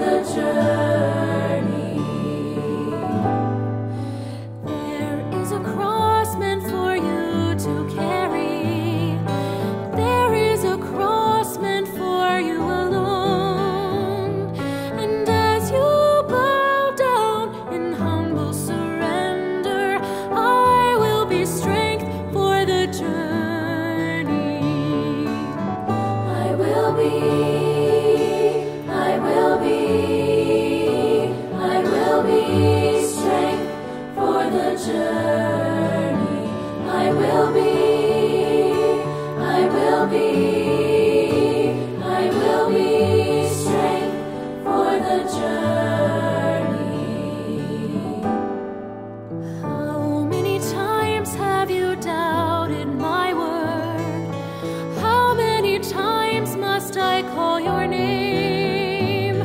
the journey. There is a cross meant for you to carry. There is a cross meant for you alone. And as you bow down in humble surrender, I will be strength for the journey. I will be strength for the journey. I will be strength for the journey. How many times have you doubted my word? How many times must I call your name?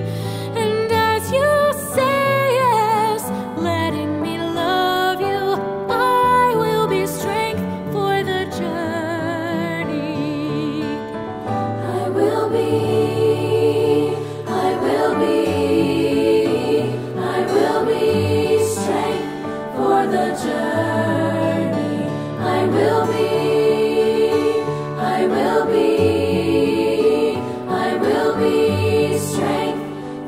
And as you say yes, letting me love you, I will be strength for the journey. I will be strength for the journey. I will be strength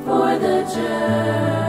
for the journey.